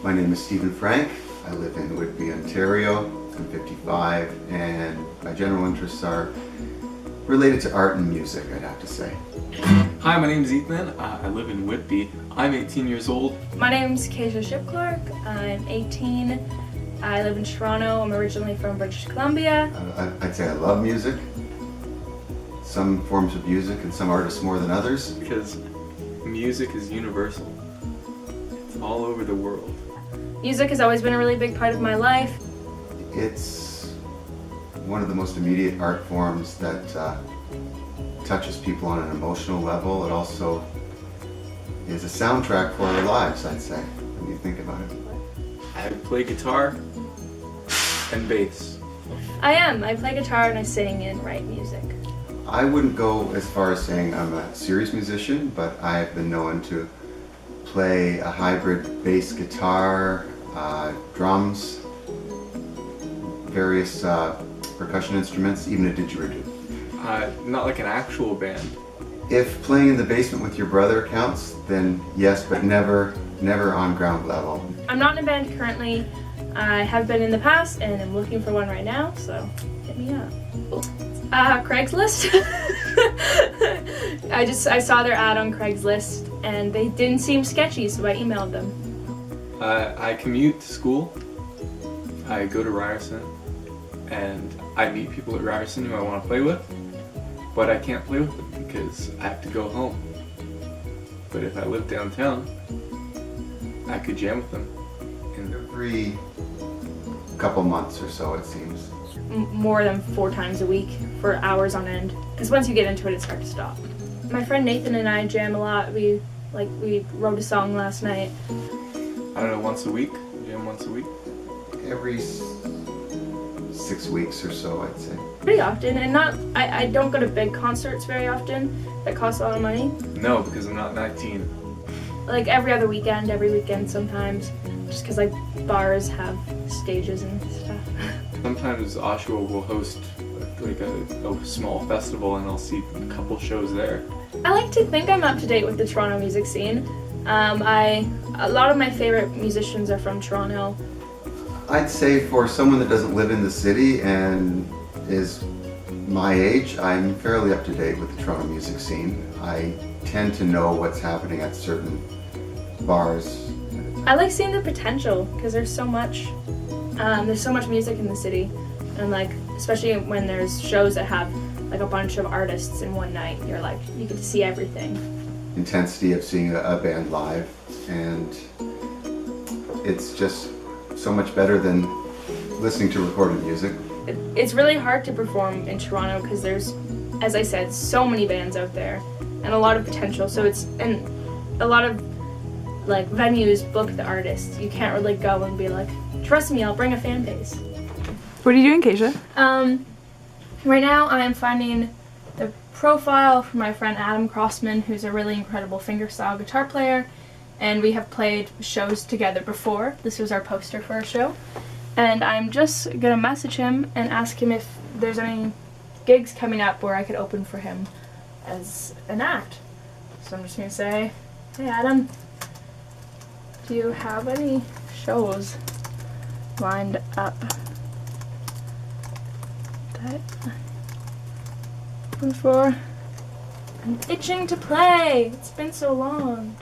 My name is Stephen Frank. I live in Whitby, Ontario. I'm 55, and my general interests are related to art and music, I'd have to say. Hi, my name is Ethan. I live in Whitby. I'm 18 years old. My name's Keisha Shipclark. I'm 18. I live in Toronto. I'm originally from British Columbia. I'd say I love music. Some forms of music and some artists more than others. Because music is universal. It's all over the world. Music has always been a really big part of my life. It's one of the most immediate art forms that touches people on an emotional level. It also is a soundtrack for our lives, I'd say, when you think about it. I play guitar and bass. I play guitar and I sing and write music. I wouldn't go as far as saying I'm a serious musician, but I've been known to play a hybrid bass guitar, drums, various percussion instruments, even a didgeridoo. Not like an actual band. If playing in the basement with your brother counts, then yes, but never on ground level. I'm not in a band currently. I have been in the past and I'm looking for one right now, so hit me up. Craigslist. I saw their ad on Craigslist and they didn't seem sketchy, so I emailed them. I commute to school. I go to Ryerson, and I meet people at Ryerson who I want to play with, but I can't play with them because I have to go home. But if I live downtown, I could jam with them. Every couple months or so, it seems. More than 4 times a week for hours on end. Because once you get into it, it's hard to stop. My friend Nathan and I jam a lot. We wrote a song last night. I don't know, once a week? Jam once a week? Every 6 weeks or so, I'd say. Pretty often, and I don't go to big concerts very often that cost a lot of money. No, because I'm not 19. Like every other weekend, every weekend sometimes, just because like bars have stages and stuff. Sometimes Oshawa will host like a small festival, and I'll see a couple shows there. I like to think I'm up to date with the Toronto music scene. A lot of my favorite musicians are from Toronto. I'd say for someone that doesn't live in the city and is my age, I'm fairly up to date with the Toronto music scene. I tend to know what's happening at certain bars. I like seeing the potential because there's so much music in the city, and like especially when there's shows that have like a bunch of artists in one night, you get to see everything. Intensity of seeing a band live, and it's just so much better than listening to recorded music. It's really hard to perform in Toronto because there's, as I said, so many bands out there and a lot of potential. So and a lot of like venues book the artists. You can't really go and be like, trust me, I'll bring a fan base. What are you doing, Keisha? Right now I am finding the profile for my friend Adam Crossman, who's a really incredible fingerstyle guitar player, and we have played shows together before. This was our poster for our show, and I'm just gonna message him and ask him if there's any gigs coming up where I could open for him as an act. So I'm just gonna say, hey Adam, do you have any shows lined up that I'm itching to play? It's been so long.